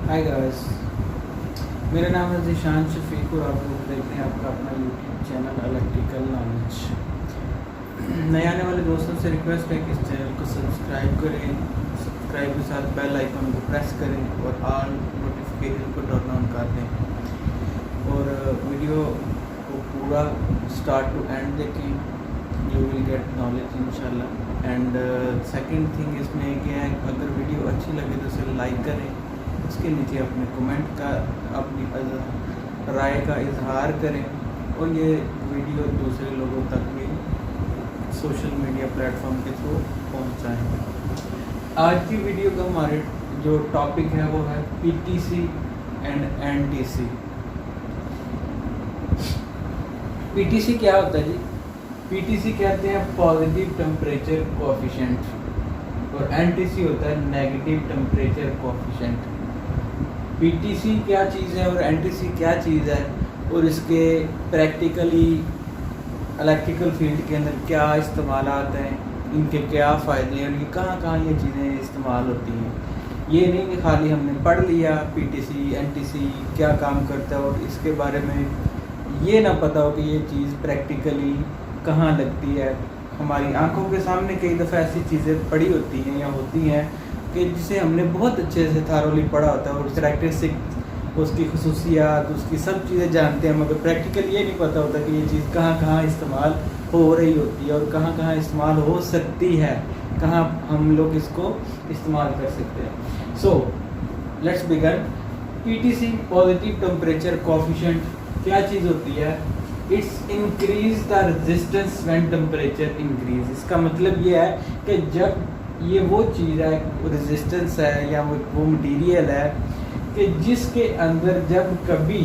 Hi guys, मेरा नाम है ज़ीशान शफीक और आप लोग देखते हैं आपका अपना यूट्यूब चैनल इलेक्ट्रिकल नॉलेज। नए आने वाले दोस्तों से रिक्वेस्ट है कि इस चैनल को सब्सक्राइब करें, सब्सक्राइब के साथ बेल आइकन को प्रेस करें और ऑल नोटिफिकेशन को टर्न ऑन कर दें और वीडियो को पूरा स्टार्ट टू एंड देखें। यू विल गेट नॉलेज इंशाल्लाह। एंड सेकंड थिंग इसमें क्या है, अगर वीडियो अच्छी लगे तो उसे लाइक करें, उसके नीचे अपने कमेंट का अपनी राय का इजहार करें और ये वीडियो दूसरे लोगों तक भी सोशल मीडिया प्लेटफॉर्म के थ्रू पहुंचाएं। आज की वीडियो का हमारे जो टॉपिक है वो है पीटीसी एंड एनटीसी। पीटीसी क्या होता है जी? पीटीसी कहते हैं पॉजिटिव टेम्परेचर कोएफिशिएंट और एनटीसी होता है नेगेटिव टेम्परेचर कोएफिशिएंट। पीटीसी क्या चीज़ है और एनटीसी क्या चीज़ है और इसके प्रैक्टिकली इलेक्ट्रिकल फील्ड के अंदर क्या इस्तेमाल आते हैं, इनके क्या फ़ायदे हैं और ये कहाँ कहाँ ये चीज़ें इस्तेमाल होती हैं। ये नहीं कि खाली हमने पढ़ लिया पीटीसी एनटीसी क्या काम करता है और इसके बारे में ये ना पता हो कि ये चीज़ प्रैक्टिकली कहाँ लगती है। हमारी आंखों के सामने कई दफ़ा ऐसी चीज़ें पड़ी होती हैं या होती हैं कि जिसे हमने बहुत अच्छे से थारोली पढ़ा होता है और करैक्टरिस्टिक उसकी खसूसियात उसकी सब चीज़ें जानते हैं, मगर प्रैक्टिकल ये नहीं पता होता कि ये चीज़ कहाँ कहाँ इस्तेमाल हो रही होती है और कहाँ कहाँ इस्तेमाल हो सकती है, कहाँ हम लोग इसको इस्तेमाल कर सकते हैं। So let's begin. PTC positive temperature coefficient क्या चीज़ होती है? It's increase the resistance when temperature increase. इसका मतलब ये है कि जब ये वो चीज़ है, वो रेजिस्टेंस है या वो मटेरियल है कि जिसके अंदर जब कभी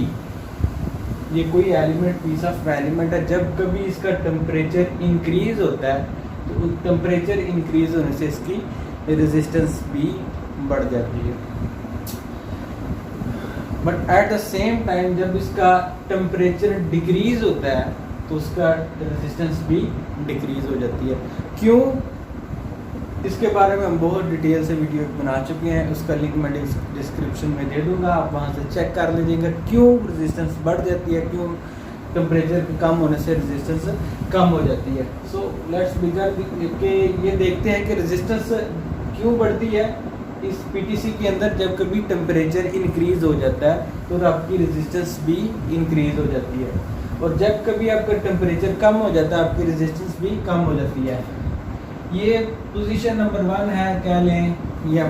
ये कोई एलिमेंट पीस ऑफ एलिमेंट है, जब कभी इसका टेम्परेचर इंक्रीज होता है तो टेम्परेचर इंक्रीज होने से इसकी रेजिस्टेंस भी बढ़ जाती है। But at the same time जब इसका टेम्परेचर डिक्रीज होता है तो उसका रेजिस्टेंस भी डिक्रीज हो जाती है। क्यों? इसके बारे में हम बहुत डिटेल से वीडियो बना चुके हैं, उसका लिंक मैं डिस्क्रिप्शन में दे दूंगा, आप वहां से चेक कर लीजिएगा क्यों रेजिस्टेंस बढ़ जाती है, क्यों टेम्परेचर कम होने से रेजिस्टेंस कम हो जाती है। सो लेट्स बिगिन कि ये देखते हैं कि रेजिस्टेंस क्यों बढ़ती है इस पीटीसी के अंदर। जब कभी टेम्परेचर इंक्रीज हो जाता है तो आपकी रेजिस्टेंस भी इंक्रीज हो जाती है और जब कभी आपका टेम्परेचर कम हो जाता है आपकी रेजिस्टेंस भी कम हो जाती है। ये पोजीशन नंबर 1 है कह लें, या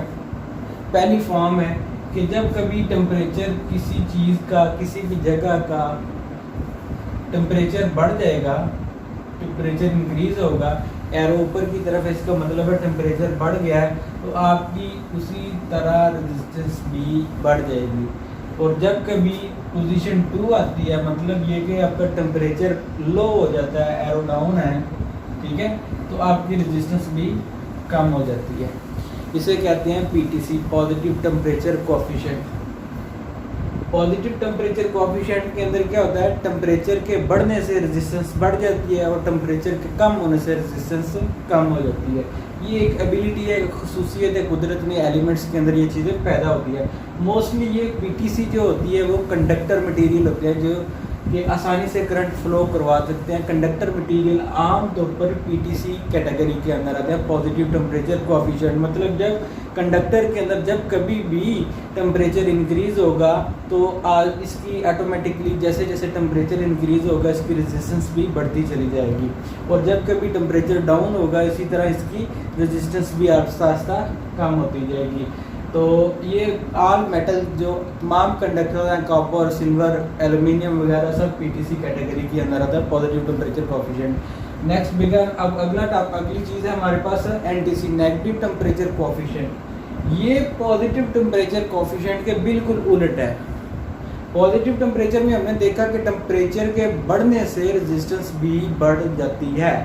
पहली फॉर्म है कि जब कभी टेम्परेचर किसी चीज़ का किसी भी जगह का टेम्परेचर बढ़ जाएगा, टेम्परेचर इंक्रीज होगा, एरो ऊपर की तरफ, इसका मतलब है टेम्परेचर बढ़ गया है तो आपकी उसी तरह रेजिस्टेंस भी बढ़ जाएगी। और जब कभी पोजीशन 2 आती है, मतलब ये कि आपका टेम्परेचर लो हो जाता है, एरो डाउन है, ठीक है, तो आपकी रेजिस्टेंस भी कम हो जाती है। इसे कहते हैं PTC positive temperature coefficient. Positive temperature coefficient के अंदर क्या होता है, टेम्परेचर के बढ़ने से रेजिस्टेंस बढ़ जाती है और टेम्परेचर के कम होने से रेजिस्टेंस कम हो जाती है। ये एक एबिलिटी है, एक खसूसियत है कुदरत में, एलिमेंट्स के अंदर ये चीज़ें पैदा होती है। मोस्टली ये पीटीसी जो होती है वो कंडक्टर मटेरियल होते हैं जो ये आसानी से करंट फ्लो करवा सकते हैं। कंडक्टर मटेरियल आम तौर पर पीटीसी कैटेगरी के अंदर आते हैं। पॉजिटिव टेम्परेचर कोएफिशिएंट मतलब जब कंडक्टर के अंदर जब कभी भी टेम्परेचर इंक्रीज होगा तो इसकी ऑटोमेटिकली जैसे जैसे टेम्परेचर इंक्रीज होगा इसकी रेजिस्टेंस भी बढ़ती चली जाएगी और जब कभी टेम्परेचर डाउन होगा इसी तरह इसकी रेजिस्टेंस भी आहिस्ता आहिस्ता कम होती जाएगी। तो ये ऑल मेटल जो तमाम कंडक्टर हैं, कॉपर, सिल्वर, एल्युमिनियम वगैरह सब पीटीसी कैटेगरी के अंदर आता है पॉजिटिव टेम्परेचर कोएफिशिएंट। नेक्स्ट बिगर अब अगली चीज़ है हमारे पास एनटीसी नेगेटिव टेम्परेचर कोएफिशिएंट। ये पॉजिटिव टेम्परेचर कोएफिशिएंट के बिल्कुल उलट है। पॉजिटिव टेम्परेचर में हमने देखा कि टेम्परेचर के बढ़ने से रेजिस्टेंस भी बढ़ जाती है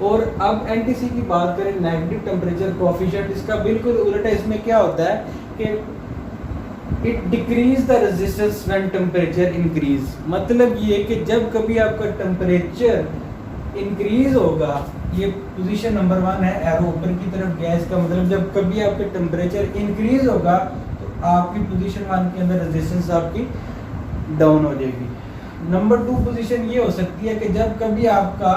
और अब एनटीसी की बात करें नेगेटिव टेम्परेचर कोएफिशिएंट, इसका बिल्कुल उल्टा है। इसमें क्या होता है कि it decrease the resistance when temperature increase. मतलब ये कि जब कभी आपका टेम्परेचर इंक्रीज होगा, ये पोजीशन नंबर 1 है, एरो ऊपर की तरफ गया, इसका मतलब जब कभी आपका टेम्परेचर इंक्रीज होगा तो आपकी पोजीशन 1 के अंदर रेजिस्टेंस आपकी डाउन हो जाएगी। नंबर 2 पोजीशन ये हो सकती है कि जब कभी आपका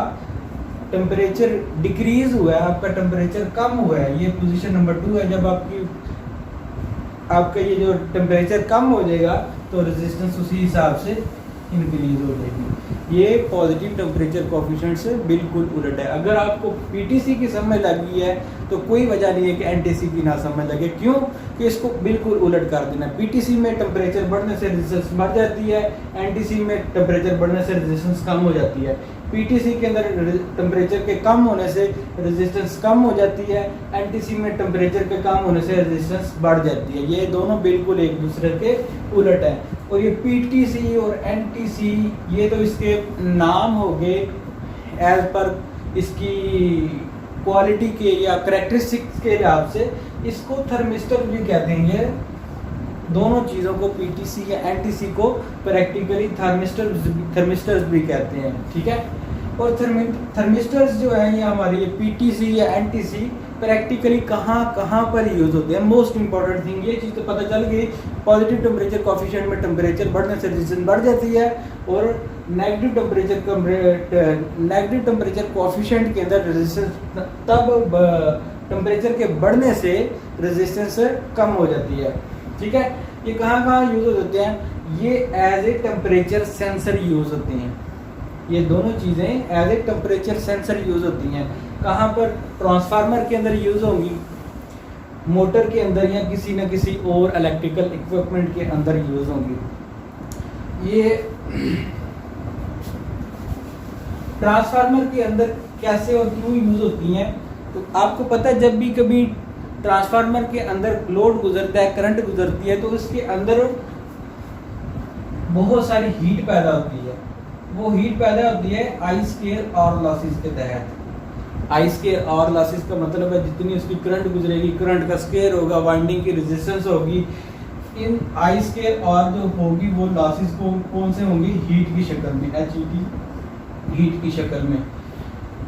टेम्परेचर डिक्रीज हुआ है, आपका टेम्परेचर कम हुआ है, ये पोजीशन नंबर 2 है। जब आपका ये जो टेम्परेचर कम हो जाएगा तो रेजिस्टेंस उसी हिसाब से इंक्रीज हो जाएगी। ये पॉजिटिव टेम्परेचर कोफिशिएंट से बिल्कुल उलट है। अगर आपको पीटीसी की समझ लगी है तो कोई वजह नहीं है कि एनटीसी की ना समझ लगे। क्यों कि इसको बिल्कुल उलट कर देना। पीटीसी में टेम्परेचर बढ़ने से रेजिस्टेंस बढ़ जाती है, एनटीसी में टेम्परेचर बढ़ने से रेजिस्टेंस कम हो जाती है। पीटीसी के अंदर टेम्परेचर के कम होने से रेजिस्टेंस कम हो जाती है, एनटीसी में टेम्परेचर के कम होने से रेजिस्टेंस बढ़ जाती है। ये दोनों बिल्कुल एक दूसरे के उलट है। और ये पीटीसी और एनटीसी ये तो इसके नाम हो गए एज पर इसकी क्वालिटी के या करेक्टरिस्टिक्स के लिहाज से। इसको थर्मिस्टर भी कहते हैं। ये दोनों चीज़ों को पीटीसी या एनटीसी को प्रैक्टिकली थर्मिस्टर्स भी कहते हैं, ठीक है। और थर्मिस्टर्स जो है ये हमारी पीटीसी या एनटीसी प्रैक्टिकली कहाँ पर यूज होते हैं। मोस्ट इंपॉर्टेंट थिंग ये चीज़ तो पता चल गई, पॉजिटिव टेम्परेचर कोफिशिएंट में टेम्परेचर बढ़ने से रेजिस्टेंस बढ़ जाती है, और नेगेटिव टेम्परेचर कोफिशिएंट के अंदर रेजिस्टेंस तब टेम्परेचर के बढ़ने से रेजिस्टेंस कम हो जाती है, ठीक है। ये कहाँ यूज होते हैं, ये as a temperature sensor use होते हैं। ये दोनों चीज़ें as a temperature sensor use होती हैं। कहाँ पर, ट्रांसफार्मर के अंदर यूज होंगी, मोटर के अंदर या किसी न किसी और इलेक्ट्रिकल इक्विपमेंट के अंदर यूज होंगी। ये ट्रांसफार्मर के अंदर कैसे और क्यों यूज होती हैं, तो आपको पता है जब भी कभी ट्रांसफार्मर के अंदर लोड गुजरता है, करंट गुजरती है, तो उसके अंदर बहुत सारी हीट पैदा होती है। वो हीट पैदा होती है आई स्क्वायर और लॉसेस के तहत। आई स्क्वायर और लॉसेस का मतलब है जितनी उसकी करंट गुजरेगी, करंट का स्क्वायर होगा, वाइंडिंग की रेजिस्टेंस होगी। इन आई स्क्वायर और जो होगी वो लॉसेस को कौन से होंगी, हीट की शक्ल में, हीट की शक्ल में।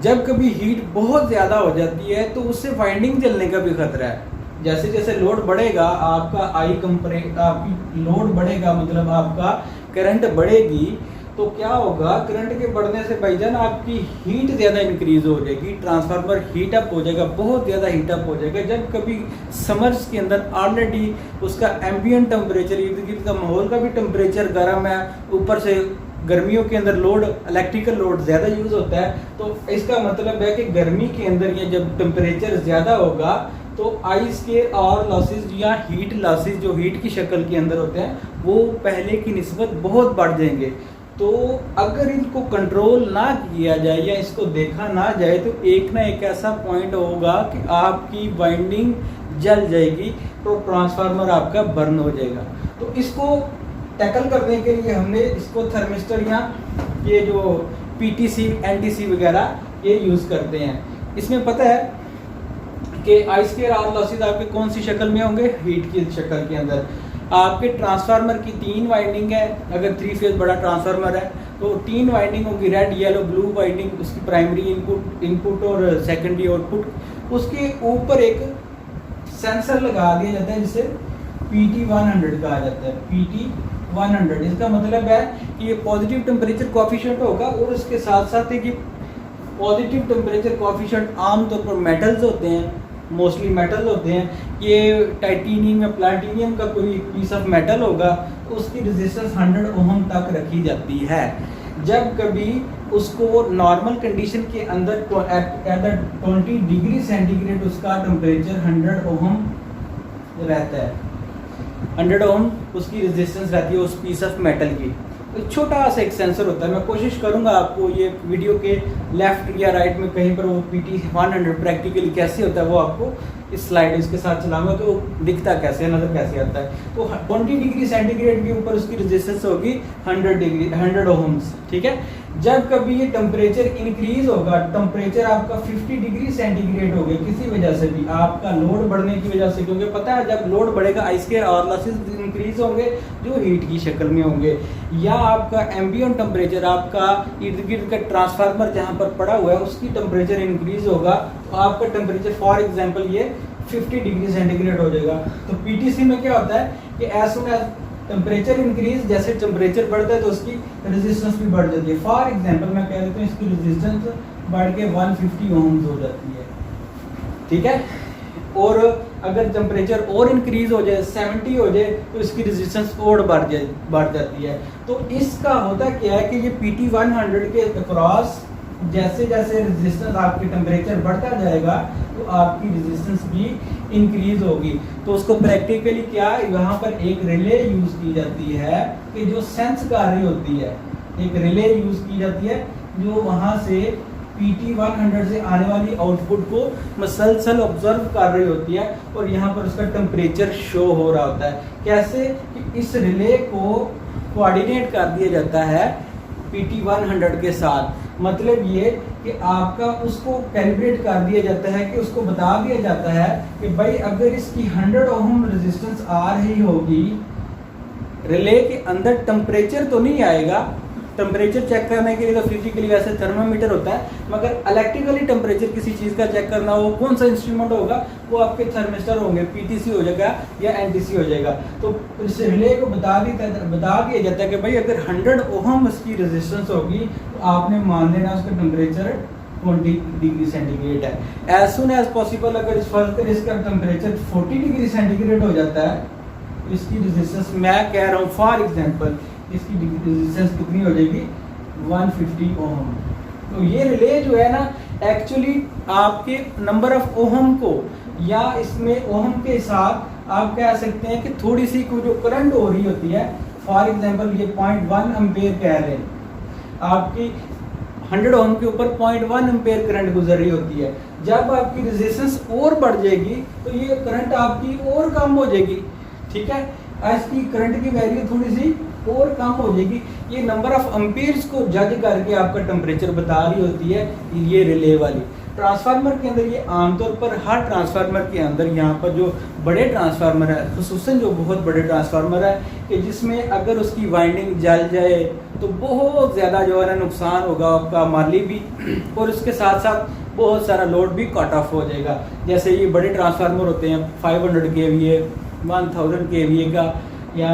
जब कभी हीट बहुत ज़्यादा हो जाती है तो उससे वाइंडिंग जलने का भी खतरा है। जैसे जैसे लोड बढ़ेगा आपका आपकी लोड बढ़ेगा, मतलब आपका करंट बढ़ेगी, तो क्या होगा, करंट के बढ़ने से भाईजान आपकी हीट ज़्यादा इंक्रीज हो जाएगी, ट्रांसफार्मर हीट अप हो जाएगा, बहुत ज़्यादा हीट अप हो जाएगा। जब कभी समर्स के अंदर ऑलरेडी उसका एम्बिएंट टेम्परेचर, इर्द गिर्द का माहौल का भी टेम्परेचर गर्म है, ऊपर से गर्मियों के अंदर लोड, इलेक्ट्रिकल लोड ज़्यादा यूज़ होता है, तो इसका मतलब है कि गर्मी के अंदर या जब टेम्परेचर ज़्यादा होगा तो आई स्क्वायर और लॉसेस या हीट लॉसेस जो हीट की शक्ल के अंदर होते हैं वो पहले की निस्बत बहुत बढ़ जाएंगे। तो अगर इनको कंट्रोल ना किया जाए या इसको देखा ना जाए तो एक ना एक ऐसा पॉइंट होगा कि आपकी वाइंडिंग जल जाएगी, तो ट्रांसफार्मर आपका बर्न हो जाएगा। तो इसको टैकल करने के लिए हमने इसको थर्मिस्टर या ये जो पीटीसी, एनटीसी वगैरह ये यूज़ करते हैं। इसमें पता है कि आई स्क्वायर आर लॉसेस आपके कौन सी शक्ल में होंगे, हीट की शक्ल के अंदर। आपके ट्रांसफार्मर की 3 वाइंडिंग है, अगर 3 फेज बड़ा ट्रांसफार्मर है तो 3 वाइंडिंग होगी, रेड येलो ब्लू वाइंडिंग, उसकी प्राइमरी इनपुट और सेकेंडरी आउटपुट। उसके ऊपर एक सेंसर लगा दिया जाता है जिसे PT100 कहा जाता है, PT100। इसका मतलब है कि ये पॉजिटिव टेम्परेचर कोएफिशिएंट होगा, और उसके साथ साथ है कि पॉजिटिव टेम्परेचर कोएफिशिएंट आमतौर पर मेटल्स होते हैं, मोस्टली मेटल होते हैं, ये टाइटेनियम या प्लैटिनियम का कोई पीस ऑफ मेटल होगा, तो उसकी रेजिस्टेंस 100 ओम तक रखी जाती है। जब कभी उसको नॉर्मल कंडीशन के अंदर एट 20 डिग्री सेंटीग्रेड उसका टेम्परेचर 100 ओम रहता है, 100 ओम उसकी रेजिस्टेंस रहती है उस पीस ऑफ मेटल की। तो छोटा सा एक सेंसर होता है, मैं कोशिश करूंगा आपको ये वीडियो के लेफ्ट या राइट में कहीं पर वो PT100 प्रैक्टिकली कैसे होता है वो आपको इस स्लाइड इसके साथ चलाऊंगा तो दिखता कैसे, नज़र कैसे आता है। तो 20 डिग्री सेंटीग्रेड के ऊपर उसकी रेजिस्टेंस होगी 100 ओम्स, ठीक है। जब कभी ये टेम्परेचर इंक्रीज होगा, टेम्परेचर आपका 50 डिग्री सेंटीग्रेड हो गया किसी वजह से भी, आपका लोड बढ़ने की वजह से, क्योंकि पता है जब लोड बढ़ेगा आई स्क्वायर और लॉसेस इंक्रीज होंगे जो हीट की शक्ल में होंगे, या आपका एम्बिएंट टेम्परेचर, आपका इर्द गिर्द का ट्रांसफार्मर जहाँ पर पड़ा हुआ है उसकी टेम्परेचर इंक्रीज होगा, तो आपका टेम्परेचर फॉर एग्जाम्पल ये 50 डिग्री सेंटीग्रेड हो जाएगा। तो पीटीसी में क्या होता है कि as soon as temperature increase, जैसे टेम्परेचर बढ़ता है तो उसकी रेजिस्टेंस भी बढ़ जाती है। फॉर एग्जांपल मैं कह देता हूँ इसकी रेजिस्टेंस बढ़ के 150 ओम्स हो जाती है, ठीक है। और अगर टेम्परेचर और इंक्रीज हो जाए 70 हो जाए तो इसकी रेजिस्टेंस और बढ़ जाती है। तो इसका होता क्या है कि ये PT 100 के अक्रॉस जैसे जैसे रेजिस्टेंस आपके टेम्परेचर बढ़ता जाएगा तो आपकी रेजिस्टेंस भी इंक्रीज होगी। तो उसको प्रैक्टिकली क्या यहाँ पर एक रिले यूज की जाती है कि जो सेंस कर रही होती है, एक रिले यूज की जाती है जो वहाँ से PT 100 से आने वाली आउटपुट को मसलसल ऑब्जर्व कर रही होती है और यहाँ पर उसका टेम्परेचर शो हो रहा होता है। कैसे कि इस रिले को कोऑर्डिनेट कर दिया जाता है PT 100 के साथ। मतलब ये कि आपका उसको कैलिब्रेट कर दिया जाता है कि उसको बता दिया जाता है कि भाई अगर इसकी 100 ओम रेजिस्टेंस आ रही होगी, रिले के अंदर टेम्परेचर तो नहीं आएगा। टेम्परेचर चेक करने के लिए तो फिजिकली वैसे थर्मामीटर होता है, मगर इलेक्ट्रिकली टेम्परेचर किसी चीज़ का चेक करना हो कौन सा इंस्ट्रूमेंट होगा, वो आपके थर्मिस्टर होंगे, पीटीसी हो जाएगा या एनटीसी हो जाएगा। तो इस रिले को बता दिया जाता है कि भाई अगर 100 ओम उसकी रेजिस्टेंस होगी तो आपने मान लेना उसका टेम्परेचर 20 डिग्री सेंटीग्रेड है। एज सुन एज पॉसिबल अगर इसका टेम्परेचर 40 डिग्री सेंटीग्रेड हो जाता है, इसकी रेजिस्टेंस मैं कह रहा हूँ फॉर एग्जांपल इसकी रेजिस्टेंस कितनी हो जाएगी 150 ओम। तो ये रिले जो है ना एक्चुअली आपके नंबर ऑफ ओम को या इसमें ओम के साथ आप कह सकते हैं कि थोड़ी सी को जो करंट हो रही होती है, फॉर एग्जांपल ये 0.1 एम्पेयर कह रहे हैं, आपकी 100 ओम के ऊपर 0.1 एम्पेयर करंट गुजर रही होती है। जब आपकी रेजिस्टेंस और बढ़ जाएगी तो ये करंट आपकी और कम हो जाएगी, ठीक है। इसकी करंट की वैल्यू थोड़ी सी और कम हो जाएगी। ये नंबर ऑफ एम्पीयर्स को जज करके आपका टेम्परेचर बता रही होती है ये रिले वाली। ट्रांसफार्मर के अंदर ये आमतौर पर हर ट्रांसफार्मर के अंदर यहाँ पर जो बड़े ट्रांसफार्मर है, खुसूसन जो बहुत बड़े ट्रांसफार्मर है कि जिसमें अगर उसकी वाइंडिंग जल जाए तो बहुत ज़्यादा जो है ना नुकसान होगा आपका माली भी, और उसके साथ साथ बहुत सारा लोड भी कट ऑफ हो जाएगा। जैसे ये बड़े ट्रांसफार्मर होते हैं 500 kVA 1000 kVA का या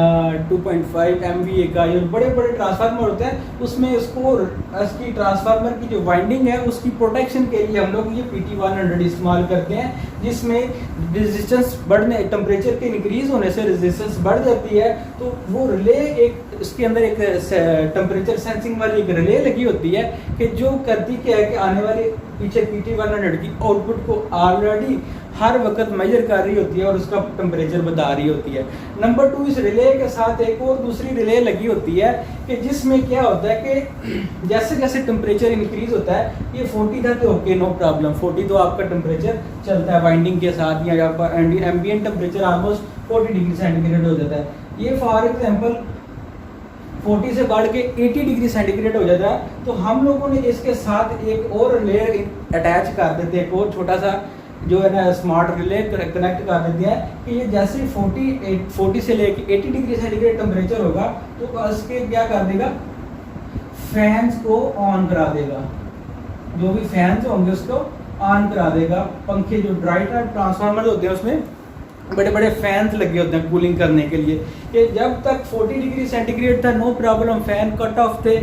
2.5 MVA का, ये बड़े बड़े ट्रांसफार्मर होते हैं, उसमें उसको इसकी ट्रांसफार्मर की जो वाइंडिंग है उसकी प्रोटेक्शन के लिए हम लोग ये PT 100 इस्तेमाल करते हैं, जिसमें रेजिस्टेंस बढ़ने टेम्परेचर के इंक्रीज होने से रेजिस्टेंस बढ़ जाती है। तो वो रिले एक इसके अंदर एक टेम्परेचर सेंसिंग वाली एक रिले लगी होती है कि जो करती क्या है कि आने वाले पीछे PT 100 की आउटपुट को ऑलरेडी हर वक्त मेजर कर रही होती है और उसका टेम्परेचर बता रही होती है। नंबर 2, इस रिले के साथ एक और दूसरी रिले लगी होती है कि जिसमें क्या होता है कि जैसे जैसे टेम्परेचर इंक्रीज होता है, ये 40 था तो ओके नो प्रॉब्लम, 40 तो आपका टेम्परेचर चलता है वाइंडिंग के साथ, या आपका ambient temperature almost 40 degree centigrade हो जाता है। ये फॉर एग्जाम्पल 40 से बढ़ के 80 डिग्री सेंटीग्रेड हो जाता है। तो हम लोगों ने इसके साथ एक और लेयर अटैच कर देते हैं, एक और छोटा सा जो है ना स्मार्ट रिले कनेक्ट कर देते हैं कि ये जैसे 40 से लेके 80 डिग्री सेंटीग्रेड टेम्परेचर होगा तो इसके क्या कर देगा, फैंस को ऑन करा देगा, जो भी फैंस होंगे उसको ऑन करा देगा। पंखे जो ड्राई टाइप ट्रांसफार्मर होते हैं उसमें बड़े बड़े फैंस लगे होते हैं कूलिंग करने के लिए, कि जब तक 40 डिग्री सेंटीग्रेड था no problem, fan cut off थे,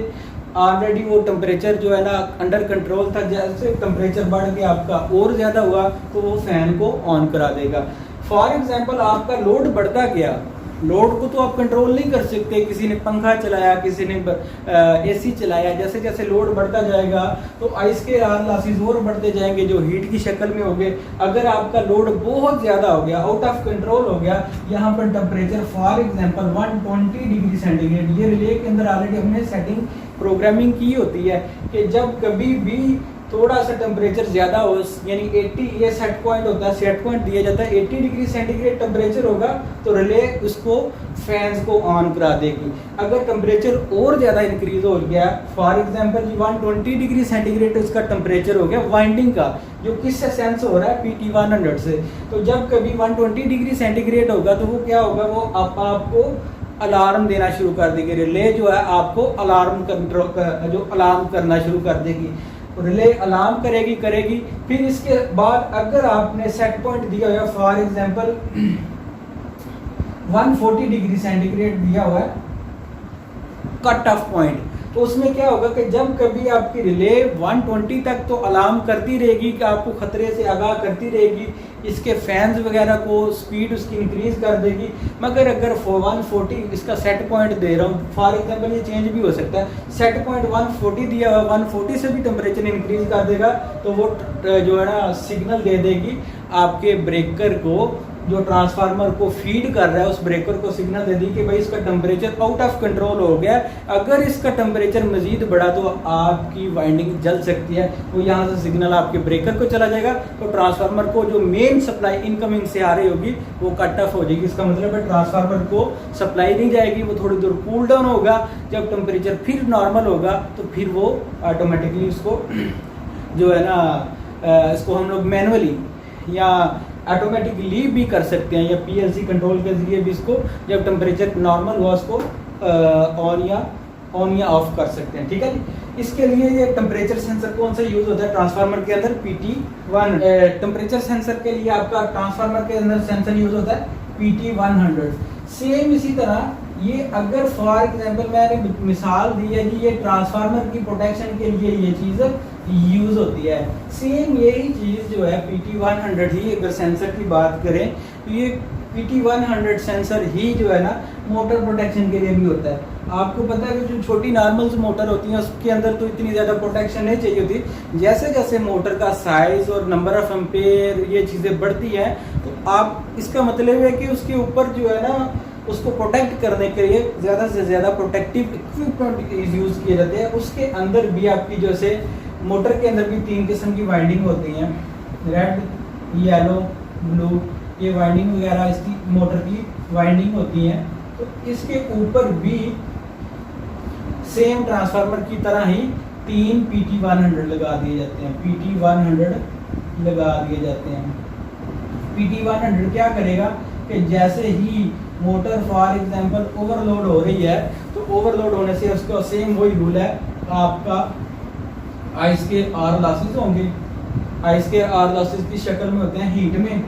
ऑलरेडी वो टेम्परेचर जो है ना अंडर कंट्रोल था। जैसे टेम्परेचर बढ़ के आपका और ज़्यादा हुआ तो वो फैन को ऑन करा देगा। फॉर एग्जांपल आपका लोड बढ़ता गया, लोड को तो आप कंट्रोल नहीं कर सकते, किसी ने पंखा चलाया, किसी ने एसी चलाया, जैसे जैसे लोड बढ़ता जाएगा तो आइस के लॉसेस और बढ़ते जाएंगे जो हीट की शक्ल में होंगे। अगर आपका लोड बहुत ज़्यादा हो गया, आउट ऑफ कंट्रोल हो गया, यहाँ पर temperature for example 120 degree centigrade, ये रिले के अंदर ऑलरेडी हमने सेटिंग प्रोग्रामिंग की होती है कि जब कभी भी थोड़ा सा टेम्परेचर ज़्यादा हो, यानी 80 ये सेट पॉइंट होता है, सेट पॉइंट दिया जाता है 80 डिग्री सेंटीग्रेड टेम्परेचर होगा तो रिले उसको फैंस को ऑन करा देगी। अगर टेम्परेचर और ज़्यादा इंक्रीज हो गया, फॉर एग्जांपल 120 डिग्री सेंटीग्रेड उसका टेम्परेचर हो गया वाइंडिंग का, जो किससे सेंस हो रहा है PT 100 से, तो जब कभी 120 डिग्री सेंटीग्रेड होगा तो वो क्या होगा, वो आपको अलार्म देना शुरू कर देगी। रिले जो है आपको अलार्म कंट्रोल जो अलार्म करना शुरू कर देगी। रिले अलार्म करेगी। फिर इसके बाद अगर आपने सेट पॉइंट दिया हुआ फॉर एग्जांपल 140 डिग्री सेंटीग्रेड दिया हुआ है कट ऑफ पॉइंट, तो उसमें क्या होगा कि जब कभी आपकी रिले 120 तक तो अलार्म करती रहेगी कि आपको खतरे से आगाह करती रहेगी, इसके फैंस वगैरह को स्पीड उसकी इंक्रीज कर देगी। मगर अगर 140 इसका सेट पॉइंट दे रहा हूँ, फॉर एग्जांपल ये चेंज भी हो सकता है, सेट पॉइंट 140 दिया हुआ, 140 से भी टेम्परेचर इंक्रीज कर देगा तो वो जो है ना सिग्नल दे देगी आपके ब्रेकर को, जो ट्रांसफार्मर को फीड कर रहा है उस ब्रेकर को सिग्नल दे दी कि भाई इसका टेम्परेचर आउट ऑफ कंट्रोल हो गया। अगर इसका टेम्परेचर मजीद बढ़ा तो आपकी वाइंडिंग जल सकती है। तो यहाँ से सिग्नल आपके ब्रेकर को चला जाएगा, तो ट्रांसफार्मर को जो मेन सप्लाई इनकमिंग से आ रही होगी वो कट ऑफ हो जाएगी। इसका मतलब है ट्रांसफार्मर को सप्लाई नहीं जाएगी, वो थोड़ी देर कूल डाउन होगा। जब टेम्परेचर फिर नॉर्मल होगा तो फिर वो ऑटोमेटिकली उसको जो है ना इसको हम लोग मैनुअली या ऑटोमेटिकली भी कर सकते हैं, या पीएलसी कंट्रोल के जरिए भी इसको जब टेम्परेचर नॉर्मल हुआ उसको ऑन या ऑफ कर सकते हैं। ठीक है जी। इसके लिए ये टेम्परेचर सेंसर कौन सा यूज होता है ट्रांसफार्मर के अंदर? PT1 टेम्परेचर सेंसर के लिए आपका ट्रांसफार्मर के अंदर सेंसर यूज होता है PT100। सेम इसी तरह ये अगर फॉर एग्जांपल मैंने मिसाल दी है कि ये ट्रांसफार्मर की प्रोटेक्शन के लिए ये चीज़ यूज होती है, सेम यही चीज़ जो है PT100 ही अगर सेंसर की बात करें तो ये PT100 सेंसर ही जो है ना मोटर प्रोटेक्शन के लिए भी होता है। आपको पता है कि जो छोटी नॉर्मल मोटर होती हैं उसके अंदर तो इतनी ज़्यादा प्रोटेक्शन नहीं चाहिए होती। जैसे जैसे मोटर का साइज और नंबर ऑफ एम्पेयर ये चीज़ें बढ़ती हैं तो आप इसका मतलब है कि उसके ऊपर जो है ना उसको प्रोटेक्ट करने के लिए ज़्यादा से ज़्यादा प्रोटेक्टिव इक्विपमेंट यूज़ किए जाते हैं। उसके अंदर भी आपकी जैसे मोटर के अंदर भी 3 किस्म की वाइंडिंग होती हैं, रेड, येलो, ब्लू, ये वाइंडिंग वगैरह इसकी मोटर की वाइंडिंग होती हैं। तो इसके ऊपर भी सेम ट्रांसफार्मर की तरह ही 3 PT100 लगा दिए जाते हैं, PT100 लगा दिए जाते हैं। PT100 क्या करेगा कि जैसे ही मोटर फॉर एग्जांपल ओवरलोड हो रही है तो ओवरलोड होने से उसका सेम वही रूल है, आपका आइस के आर लॉसेस होंगे। आइस के आर लॉसेस की शक्ल में होते हैं हीट में।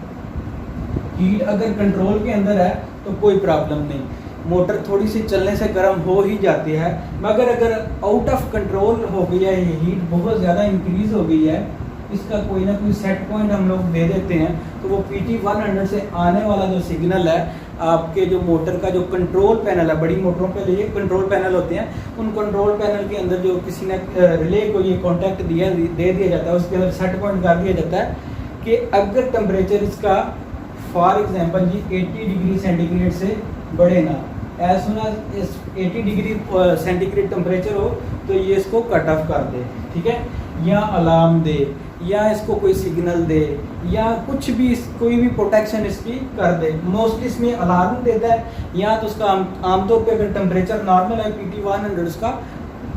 हीट अगर कंट्रोल के अंदर है तो कोई प्रॉब्लम नहीं, मोटर थोड़ी सी चलने से गर्म हो ही जाती है। मगर अगर आउट ऑफ कंट्रोल हो गई है, हीट बहुत ज़्यादा इंक्रीज हो गई है, इसका कोई ना कोई सेट पॉइंट हम लोग दे देते हैं तो वो PT100 से आने वाला जो सिग्नल है आपके जो मोटर का जो कंट्रोल पैनल है, बड़ी मोटरों के लिए कंट्रोल पैनल होते हैं, उन कंट्रोल पैनल के अंदर जो किसी ने रिले को ये कॉन्टैक्ट दे दिया जाता है, उसके अंदर सेट पॉइंट कर दिया जाता है कि अगर टेम्परेचर इसका फॉर एग्जांपल जी 80 डिग्री सेंटीग्रेड से बढ़े ना, as soon as 80 degree centigrade temperature हो तो ये इसको कट ऑफ कर दे, ठीक है, या अलार्म दे, या इसको कोई सिग्नल दे, या कुछ भी कोई भी प्रोटेक्शन इसकी कर दे। मोस्टली इसमें अलार्म देता है, या तो उसका आमतौर पे अगर टेम्परेचर नॉर्मल है PT100 उसका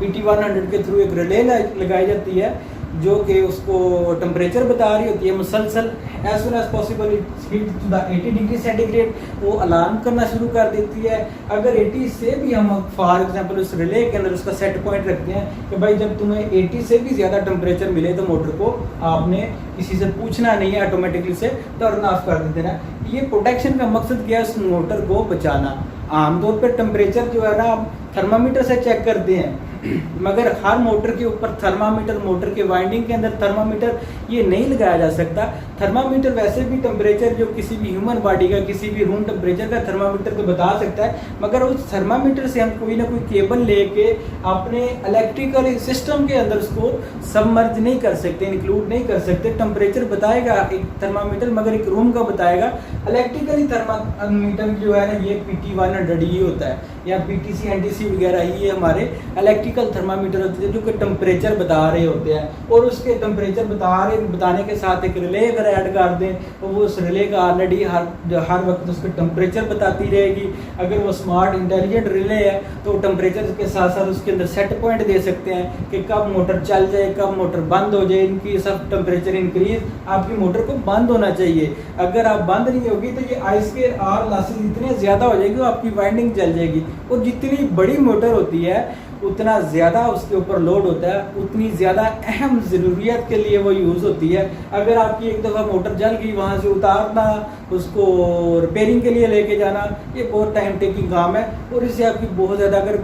PT100 के थ्रू एक रिले लगाई जाती है जो कि उसको टेम्परेचर बता रही होती है मुसलसल, as soon as possible it heat to the 80 degree centigrade, वो अलार्म करना शुरू कर देती है। अगर 80 से भी हम फॉर एग्जांपल उस रिले के अंदर उसका सेट पॉइंट रखते हैं कि भाई जब तुम्हें 80 से भी ज़्यादा टेम्परेचर मिले तो मोटर को आपने किसी से पूछना नहीं है, ऑटोमेटिकली से टर्न ऑफ कर देते ना। ये प्रोटेक्शन का मकसद क्या है? उस मोटर को बचाना। आमतौर पर टेम्परेचर जो है ना आप थर्मामीटर से चेक करते हैं, मगर हर मोटर के ऊपर थर्मामीटर, मोटर के वाइंडिंग के अंदर थर्मामीटर ये नहीं लगाया जा सकता। थर्मामीटर वैसे भी टेम्परेचर जो किसी भी ह्यूमन बॉडी का, किसी भी रूम टेम्परेचर का थर्मामीटर तो बता सकता है, मगर उस थर्मामीटर से हम कोई ना कोई केबल लेके अपने इलेक्ट्रिकल सिस्टम के अंदर उसको सबमर्ज नहीं कर सकते, इंक्लूड नहीं कर सकते। टेम्परेचर बताएगा एक थर्मामीटर, मगर एक रूम का बताएगा। इलेक्ट्रिकली थर्मामीटर जो है ना ये PT100 ही होता है, या PTC NTC वगैरह ही हमारे इलेक्ट्रिकल थर्मामीटर होते हैं जो कि टेम्परेचर बता रहे होते हैं। और उसके टेम्परेचर बताने के साथ एक रिले अगर ऐड कर दें तो वो उस रिले का ऑलरेडी हर वक्त उसके टेम्परेचर बताती रहेगी। अगर वो स्मार्ट इंटेलिजेंट रिले है तो टेम्परेचर के साथ साथ उसके अंदर सेट पॉइंट दे सकते हैं कि कब मोटर चल जाए, कब मोटर बंद हो जाए। इनकी सब टेम्परेचर इंक्रीज, आपकी मोटर को बंद होना चाहिए। अगर आप बंद नहीं होगी तो ये आई स्क्वायर आर लॉसेस इतने ज़्यादा हो जाएगी, आपकी वाइंडिंग जल जाएगी। और जितनी बड़ी मोटर होती है उतना ज़्यादा उसके ऊपर लोड होता है, उतनी ज़्यादा अहम ज़रूरियत के लिए वो यूज़ होती है। अगर आपकी एक दफ़ा मोटर जल गई, वहाँ से उतारना, उसको रिपेयरिंग के लिए लेके जाना, ये बहुत टाइम टेकिंग काम है। और इससे आपकी बहुत ज़्यादा, अगर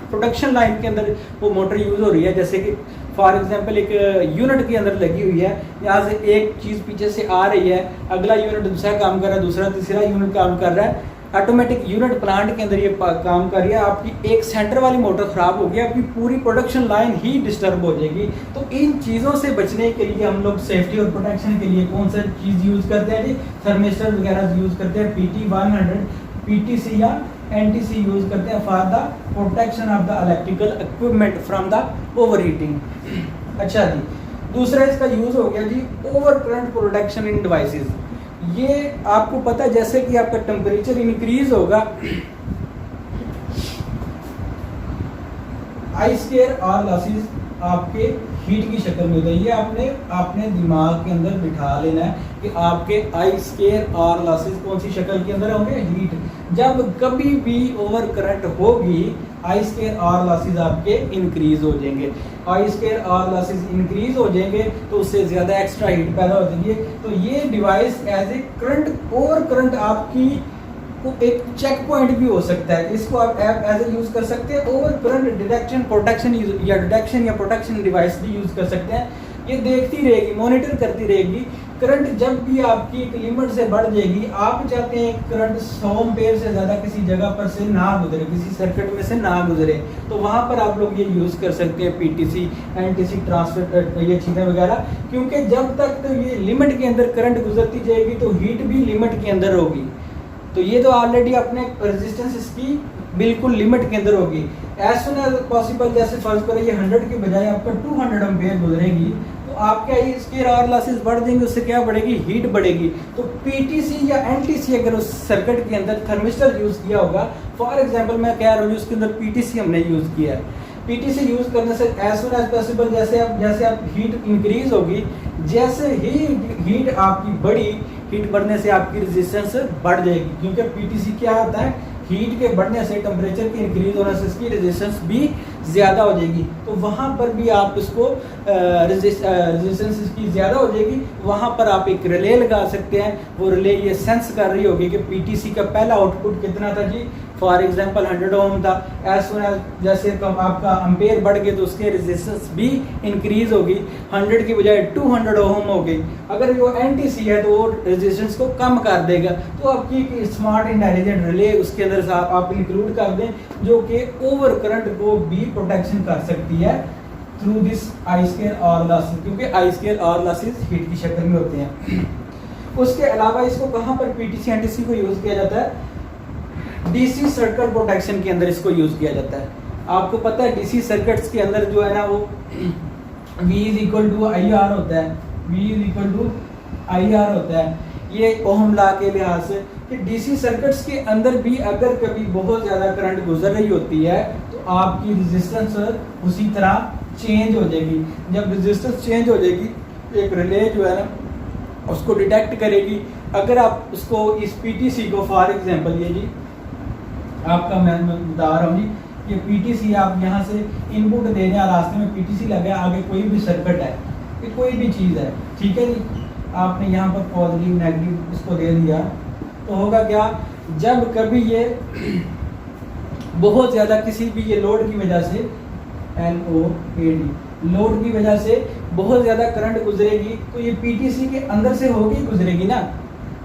प्रोडक्शन लाइन के अंदर वो मोटर यूज़ हो रही है, जैसे कि फॉर एग्जांपल एक यूनिट के अंदर लगी हुई है, यहाँ से एक चीज़ पीछे से आ रही है, अगला यूनिट दूसरा काम कर रहा है, दूसरा तीसरा यूनिट काम कर रहा है, ऑटोमेटिक यूनिट प्लांट के अंदर ये काम कर रही है, आपकी एक सेंटर वाली मोटर ख़राब होगी, आपकी पूरी प्रोडक्शन लाइन ही डिस्टर्ब हो जाएगी। तो इन चीज़ों से बचने के लिए हम लोग सेफ्टी और प्रोटेक्शन के लिए कौन सा चीज़ यूज़ करते हैं जी? थर्मिस्टर वगैरह यूज़ करते हैं, PT100 PTC या NTC यूज़ करते हैं for the protection of the electrical equipment from the over heating. अच्छा जी, दूसरा इसका यूज़ हो गया जी over current protection in devices. ये आपको पता है, जैसे कि आपका टेम्परेचर इंक्रीज होगा, आई स्क्वायर आर लॉसेस आपके हीट की शक्ल में होता है। ये आपने दिमाग के अंदर बिठा लेना है कि आपके आई स्क्वायर आर लॉसेस कौन सी शक्ल के अंदर होंगे? हीट। जब कभी भी ओवर करंट होगी, आई स्क्वायर आर लॉसेस आपके इंक्रीज हो जाएंगे। आई स्क्वायर आर लॉसेस इंक्रीज हो जाएंगे तो उससे ज़्यादा एक्स्ट्रा हीट पैदा हो जाएगी। तो ये device as a current, over current आपकी एक चेक पॉइंट भी हो सकता है। इसको आप एज ए यूज़ कर सकते हैं। ओवर करंट डिटेक्शन प्रोटेक्शन या डिटेक्शन या प्रोटेक्शन डिवाइस भी यूज़ कर सकते हैं। ये देखती रहेगी, मॉनिटर करती रहेगी। करंट जब भी आपकी एक लिमिट से बढ़ जाएगी, आप चाहते हैं करंट 100 एम्पीयर से ज़्यादा किसी जगह पर से ना गुजरे, किसी सर्किट में से ना गुजरे, तो वहाँ पर आप लोग ये यूज़ कर सकते हैं PTC NTC ट्रांसफर, ये चीज़ें वगैरह। क्योंकि जब तक तो ये लिमिट के अंदर करंट गुजरती जाएगी तो हीट भी लिमिट के अंदर होगी। तो ये तो ऑलरेडी अपने रेजिस्टेंस इसकी बिल्कुल लिमिट के अंदर होगी। एज सुन एज पॉसिबल, जैसे फर्ज करें ये 100 की बजाय आपका 200 एम्पीयर गुजरेगी, तो आपके आई स्क्वायर आर लॉसेस बढ़ जाएंगे, उससे क्या बढ़ेगी? हीट बढ़ेगी। तो PTC या NTC अगर उस सर्किट के अंदर थर्मिस्टर यूज़ किया होगा, फॉर एग्जांपल मैं कह रहा हूँ उसके अंदर PTC हमने यूज़ किया है। PTC यूज़ करने से एज सुन एज पॉसिबल जैसे आप हीट इंक्रीज होगी, जैसे ही हीट आपकी बढ़ी, हीट बढ़ने से आपकी रेजिस्टेंस बढ़ जाएगी। क्योंकि PTC क्या होता है? हीट के बढ़ने से, टेम्परेचर के इंक्रीज होने से इसकी रेजिस्टेंस भी ज़्यादा हो जाएगी। तो वहाँ पर भी आप इसको रेजिस्टेंस इसकी ज़्यादा हो जाएगी, वहाँ पर आप एक रिले लगा सकते हैं। वो रिले ये सेंस कर रही होगी कि PTC का पहला आउटपुट कितना था जी? फॉर एग्जांपल 100 ओम था। एज सुन एज जैसे आपका एम्पेयर बढ़ गए तो उसके रेजिस्टेंस भी इंक्रीज होगी, 100 की बजाय 200 ओम हो गई। अगर वो NTC है तो वो रेजिस्टेंस को कम कर देगा। तो आपकी स्मार्ट इंटेलिजेंट रिले उसके अंदर आप इंक्लूड कर दें, जो कि ओवर करंट को भी प्रोटेक्शन कर सकती है through this I square R losses, क्योंकि आई स्क्वायर आर लॉसेस हीट की शक्ल में होते हैं। उसके अलावा इसको कहाँ पर PTC NTC को यूज़ किया जाता है? DC सर्किट प्रोटेक्शन के अंदर इसको यूज़ किया जाता है। आपको पता है DC सर्किट्स के अंदर जो है ना, वो V is equal to IR होता है। V is equal to IR होता है। ये ओहम लॉ के लिहाज से कि DC सर्किट्स के अंदर भी अगर कभी बहुत ज़्यादा करंट गुजर रही होती है तो आपकी रेजिस्टेंस उसी तरह चेंज हो जाएगी। जब रेजिस्टेंस चेंज हो जाएगी, एक रिले जो है ना उसको डिटेक्ट करेगी। अगर आप उसको इस PTC को, फॉर एग्जांपल ये जी आपका मैं बता रहा हूँ जी, ये PTC आप यहाँ से इनपुट दे रहे हैं, रास्ते में PTC लगा है, आगे कोई भी सर्किट है, ये कोई भी चीज़ है, ठीक है जी। आपने यहाँ पर पॉजिटिव नेगेटिव इसको दे दिया तो होगा क्या? जब कभी ये बहुत ज़्यादा किसी भी ये लोड की वजह से, LOAD, लोड की वजह से बहुत ज़्यादा करंट गुजरेगी तो ये PTC के अंदर से होगी, गुजरेगी ना।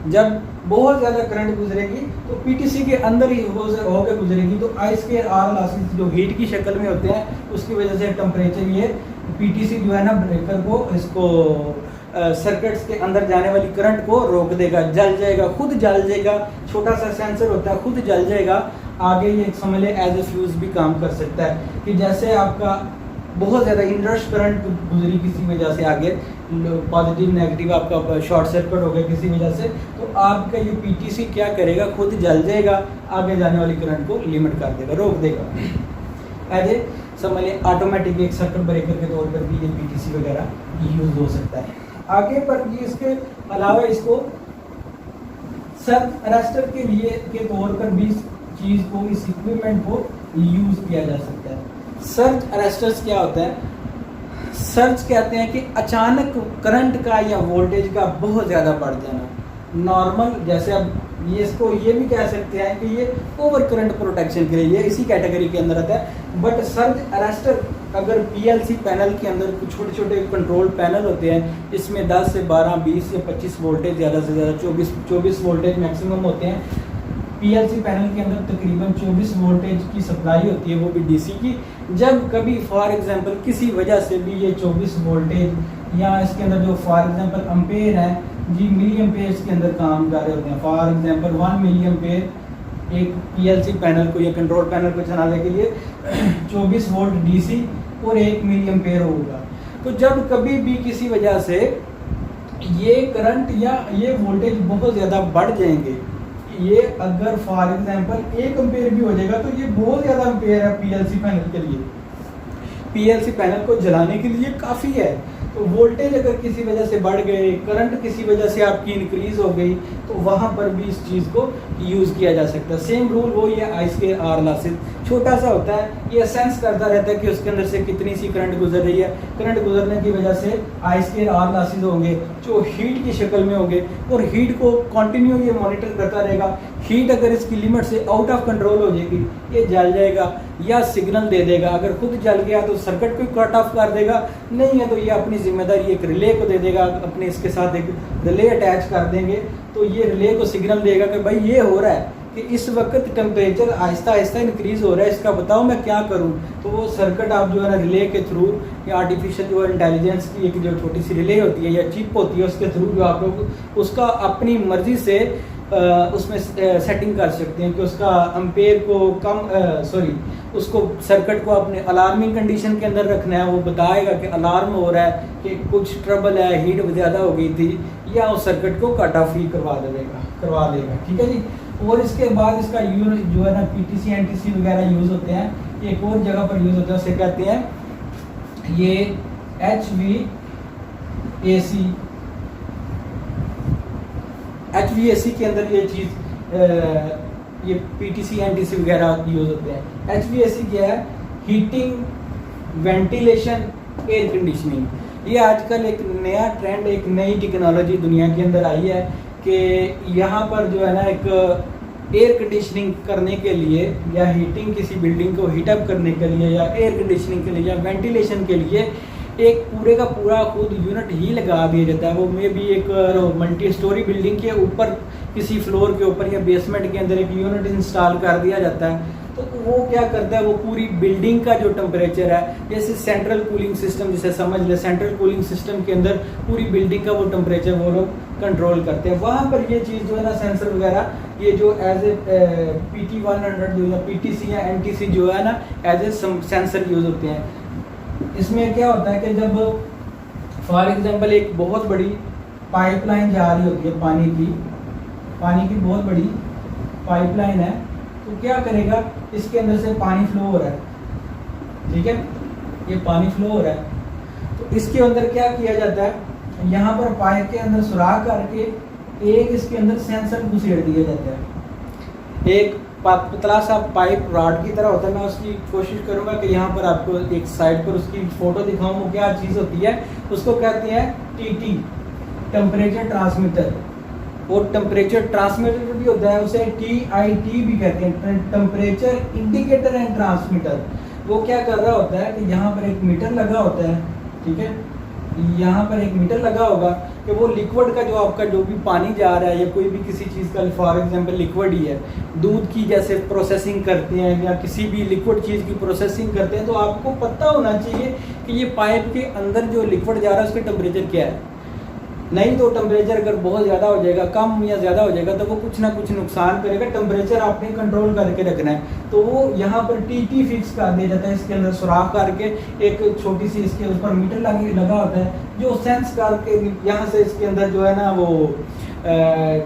जब बहुत ज़्यादा करंट गुजरेगी तो PTC के अंदर ही होकर गुजरेगी। तो आई स्क्वायर आर लॉसेस जो हीट की शक्ल में होते हैं, उसकी वजह से टेम्परेचर ये PTC जो है ना ब्रेकर को, इसको सर्किट्स के अंदर जाने वाली करंट को रोक देगा, जल जाएगा, खुद जल जाएगा। छोटा सा सेंसर होता है, खुद जल जाएगा। आगे ये समझ ले एज ए फ्यूज़ भी काम कर सकता है कि जैसे आपका बहुत ज़्यादा इंडर्स करंट गुजरी किसी वजह से, आगे पॉजिटिव नेगेटिव आपका शॉर्ट सर्किट हो गया किसी वजह से, तो आपका ये PTC क्या करेगा? खुद जल जाएगा, आगे जाने वाली करंट को लिमिट कर देगा, रोक देगा। एज ए समझ लें ऑटोमेटिक एक सर्किट ब्रेकर के तौर पर भी ये PTC वगैरह यूज़ हो सकता है। आगे पर ये इसके अलावा इसको सर्च अरेस्टर के तौर पर भी इस चीज़ को, इस इक्विपमेंट को यूज़ किया जा सकता है। सर्ज अरेस्टर्स क्या होता है? सर्ज कहते हैं कि अचानक करंट का या वोल्टेज का बहुत ज़्यादा बढ़ जाना। नॉर्मल जैसे अब ये इसको ये भी कह सकते हैं कि ये ओवर करंट प्रोटेक्शन के लिए इसी कैटेगरी के अंदर आता है। बट सर्ज अरेस्टर अगर पीएलसी पैनल के अंदर कुछ छोटे छोटे कंट्रोल पैनल होते हैं, इसमें 10 से 12, 20 या 25 वोल्टेज, ज़्यादा से ज़्यादा 24 वोल्टेज मैक्सिमम होते हैं। पीएलसी पैनल के अंदर तकरीबन 24 वोल्टेज की सप्लाई होती है, वो भी डीसी की। जब कभी फॉर एग्जांपल किसी वजह से भी ये 24 वोल्टेज या इसके अंदर जो फॉर एग्जांपल एम्पेयर है जी, मिली एम्पेयर के अंदर काम कर रहे होते हैं। फॉर एग्जांपल 1 मिली एम्पेयर एक पीएलसी पैनल को या कंट्रोल पैनल को चलाने के लिए 24 वोल्ट डीसी और 1 मिली एम्पेयर होगा। तो जब कभी भी किसी वजह से ये करंट या ये वोल्टेज बहुत ज़्यादा बढ़ जाएंगे, ये अगर फॉर एग्जांपल 1 एम्पेयर भी हो जाएगा तो ये बहुत ज़्यादा एम्पेयर है पीएलसी पैनल के लिए, पीएलसी पैनल को जलाने के लिए काफ़ी है। तो वोल्टेज अगर किसी वजह से बढ़ गए, करंट किसी वजह से आपकी इंक्रीज हो गई, तो वहाँ पर भी इस चीज़ को यूज़ किया जा सकता है। सेम रूल वो ये I2R लॉसेस छोटा सा होता है, ये सेंस करता रहता है कि उसके अंदर से कितनी सी करंट गुजर रही है। करंट गुजरने की वजह से I2R लॉसेस होंगे जो हीट की शक्ल में होंगे, और हीट को कंटिन्यू ये मॉनिटर करता रहेगा। हीट अगर इसकी लिमिट से आउट ऑफ कंट्रोल हो जाएगी, ये जल जाएगा या सिग्नल दे देगा। अगर खुद जल गया तो सर्किट को कट ऑफ कर देगा, नहीं है तो ये अपनी जिम्मेदारी एक रिले को दे देगा, अपने इसके साथ एक रिले अटैच कर देंगे, तो ये रिले को सिग्नल देगा कि भाई ये हो रहा है कि इस वक्त टेम्परेचर आहिस्ता आहिस्ता इंक्रीज़ हो रहा है, इसका बताओ मैं क्या करूं। तो वो सर्किट आप जो है ना रिले के थ्रू या आर्टिफिशियल जो इंटेलिजेंस की एक जो छोटी सी रिले होती है या चिप होती है, उसके थ्रू जो आप लोग उसका अपनी मर्जी से उसमें सेटिंग कर सकते हैं कि उसका एम्पेयर को उसको सर्किट को अपने अलार्मिंग कंडीशन के अंदर रखना है। वो बताएगा कि अलार्म हो रहा है कि कुछ ट्रबल है, हीट ज़्यादा हो गई थी, या उस सर्किट को कट ऑफ ही करवा देगा। ठीक है जी। और इसके बाद इसका जो है ना पीटीसी एनटीसी वगैरह यूज़ होते हैं। एक और जगह पर यूज़ होता है, उसे कहते हैं ये HVAC के अंदर ये चीज़ ये पीटीसी एनटीसी वगैरह यूज़ होते हैं। HVAC क्या है? Heating, ventilation, air conditioning. ये आजकल एक नया ट्रेंड, एक नई टेक्नोलॉजी दुनिया के अंदर आई है कि यहाँ पर जो है ना एक एयर कंडीशनिंग करने के लिए या हीटिंग किसी बिल्डिंग को हीटअप करने के लिए या एयर कंडीशनिंग के लिए या वेंटिलेशन के लिए एक पूरे का पूरा खुद यूनिट ही लगा दिया जाता है। वो में भी एक मल्टी स्टोरी बिल्डिंग के ऊपर किसी फ्लोर के ऊपर या बेसमेंट के अंदर एक यूनिट इंस्टॉल कर दिया जाता है। तो वो क्या करता है, वो पूरी बिल्डिंग का जो टेम्परेचर है, जैसे सेंट्रल कूलिंग सिस्टम जिसे समझ ले, सेंट्रल कूलिंग सिस्टम के अंदर पूरी बिल्डिंग का वो टेम्परेचर वो लोग कंट्रोल करते हैं। वहाँ पर ये चीज़ जो है ना सेंसर वगैरह ये जो एज ए PT100 जो या PTC या NTC जो है ना एज ए सेंसर यूज़ होते हैं। इसमें क्या होता है कि जब फॉर एग्जांपल एक बहुत बड़ी पाइपलाइन जा रही होती है, पानी की बहुत बड़ी पाइपलाइन है, तो क्या करेगा, इसके अंदर से पानी फ्लो हो रहा है, ठीक है, ये पानी फ्लो हो रहा है, तो इसके अंदर क्या किया जाता है, यहाँ पर पाइप के अंदर सुराख करके एक इसके अंदर सेंसर घुसेड़ दिया जाता है। एक पतला सा पाइप रॉड की तरह होता है। मैं उसकी कोशिश करूंगा कि यहाँ पर आपको एक साइड पर उसकी फोटो दिखाऊं। वो क्या चीज़ होती है, उसको कहते हैं TT, टेम्परेचर ट्रांसमीटर। और टेम्परेचर ट्रांसमीटर भी होता है, उसे TIT भी कहते हैं, टेम्परेचर इंडिकेटर एंड ट्रांसमीटर। वो क्या कर रहा होता है कि यहाँ पर एक मीटर लगा होता है, ठीक है, यहाँ पर एक मीटर लगा होगा कि वो लिक्विड का जो आपका जो भी पानी जा रहा है या कोई भी किसी चीज़ का फॉर एग्जांपल लिक्विड ही है, दूध की जैसे प्रोसेसिंग करते हैं या किसी भी लिक्विड चीज़ की प्रोसेसिंग करते हैं, तो आपको पता होना चाहिए कि ये पाइप के अंदर जो लिक्विड जा रहा है उसका टेम्परेचर क्या है। नहीं तो टेम्परेचर अगर बहुत ज़्यादा हो जाएगा, कम या ज़्यादा हो जाएगा, तो वो कुछ ना कुछ नुकसान करेगा। टेम्परेचर आपने कंट्रोल करके रखना है, तो वो यहाँ पर TT फिक्स कर दिया जाता है। इसके अंदर सुराख करके एक छोटी सी इसके ऊपर मीटर लगा होता है जो सेंस करके यहाँ से इसके अंदर जो है ना वो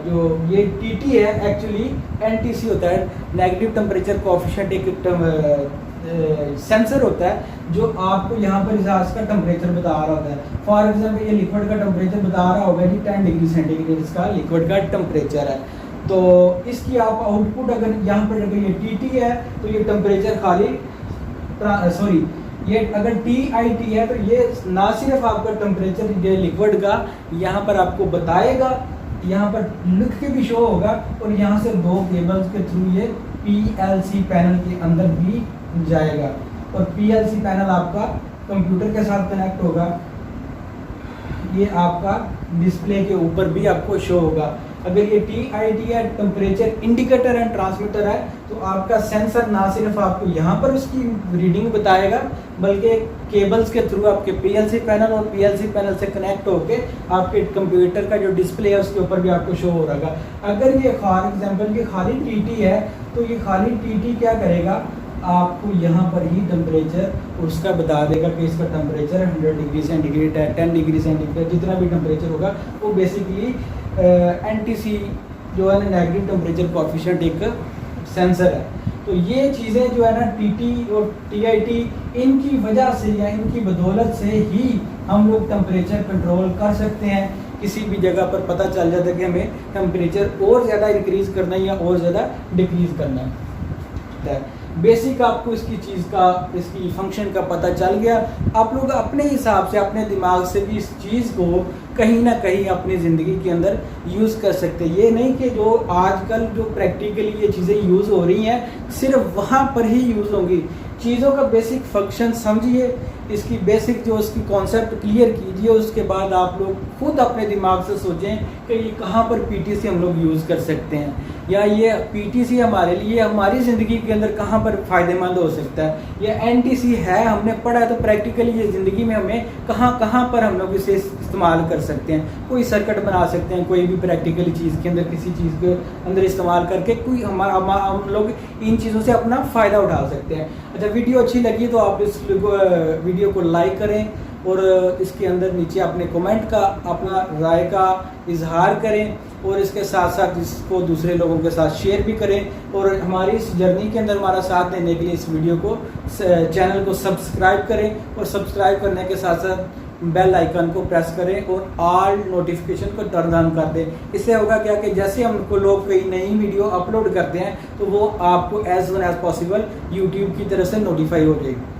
जो ये TT है एक्चुअली NTC होता है, नेगेटिव टेम्परेचर कोएफिशिएंट, एक सेंसर होता है जो आपको यहाँ पर इस का टेम्परेचर बता रहा होता है। फॉर एग्जांपल ये लिक्विड का टेम्परेचर बता रहा होगा कि 10 डिग्री सेंटीग्रेड इसका लिक्विड का टेम्परेचर है। तो इसकी आप आउटपुट अगर यहाँ पर अगर ये TT है तो ये टेम्परेचर खाली सॉरी ये अगर TIT है तो ये ना सिर्फ आपका टेम्परेचर ये लिक्विड का यहाँ पर आपको बताएगा, यहाँ पर लिख के भी शो होगा, और यहाँ से 2 केबल्स के थ्रू ये PLC पैनल के अंदर भी जाएगा, और PLC पैनल आपका कंप्यूटर के साथ कनेक्ट होगा। ये आपका डिस्प्ले के ऊपर भी आपको शो होगा। अगर ये TIT है, टेम्परेचर इंडिकेटर एंड ट्रांसमीटर है, तो आपका सेंसर ना सिर्फ आपको यहाँ पर उसकी रीडिंग बताएगा, बल्कि केबल्स के थ्रू आपके PLC पैनल और PLC पैनल से कनेक्ट होके आपके कंप्यूटर का जो डिस्प्ले है उसके ऊपर भी आपको शो हो रहा है। अगर ये फॉर एग्जांपल ये खाली TT है, तो ये खाली TT क्या करेगा, आपको यहाँ पर ही टेम्परेचर उसका बता देगा कि इसका टेम्परेचर 100 डिग्री सेंटीग्रेड है, 10 डिग्री सेंटीग्रेड, जितना भी टेम्परेचर होगा वो बेसिकली NTC जो है ना नेगेटिव टेम्परेचर कोएफिशिएंट एक सेंसर है। तो ये चीज़ें जो है ना TT और TIT इनकी वजह से या इनकी बदौलत से ही हम लोग टेम्परेचर कंट्रोल कर सकते हैं। किसी भी जगह पर पता चल जाता है कि हमें टेम्परेचर और ज़्यादा इंक्रीज़ करना है या और ज़्यादा डिक्रीज़ करना है। बेसिक आपको इसकी चीज़ का, इसकी फंक्शन का पता चल गया। आप लोग अपने हिसाब से, अपने दिमाग से भी इस चीज़ को कहीं ना कहीं अपनी ज़िंदगी के अंदर यूज़ कर सकते हैं। ये नहीं कि जो आजकल जो प्रैक्टिकली ये चीज़ें यूज़ हो रही हैं सिर्फ वहाँ पर ही यूज़ होंगी। चीज़ों का बेसिक फंक्शन समझिए, इसकी बेसिक जो उसकी कॉन्सेप्ट क्लियर कीजिए, उसके बाद आप लोग खुद अपने दिमाग से सोचें कि ये कहाँ पर PTC हम लोग यूज़ कर सकते हैं, या ये PTC हमारे लिए हमारी ज़िंदगी के अंदर कहाँ पर फ़ायदेमंद हो सकता है। या NTC है, हमने पढ़ा है, तो प्रैक्टिकली ये ज़िंदगी में हमें कहाँ कहाँ पर हम लोग इसे इस्तेमाल कर सकते हैं। कोई सर्किट बना सकते हैं, कोई भी प्रैक्टिकली चीज़ के अंदर, किसी चीज़ के अंदर इस्तेमाल करके कोई हम लोग इन चीज़ों से अपना फ़ायदा उठा सकते हैं। अच्छा, वीडियो अच्छी लगी तो आप इस वीडियो को लाइक करें, और इसके अंदर नीचे अपने कमेंट का, अपना राय का इजहार करें, और इसके साथ साथ इसको दूसरे लोगों के साथ शेयर भी करें। और हमारी इस जर्नी के अंदर हमारा साथ देने के लिए इस वीडियो को, चैनल को सब्सक्राइब करें, और सब्सक्राइब करने के साथ साथ बेल आइकन को प्रेस करें और ऑल नोटिफिकेशन को टर्न ऑन कर दें। इससे होगा क्या कि जैसे हमको लोग कोई नई वीडियो अपलोड करते हैं तो वो आपको as soon as possible YouTube की तरफ से नोटिफाई हो जाएगी।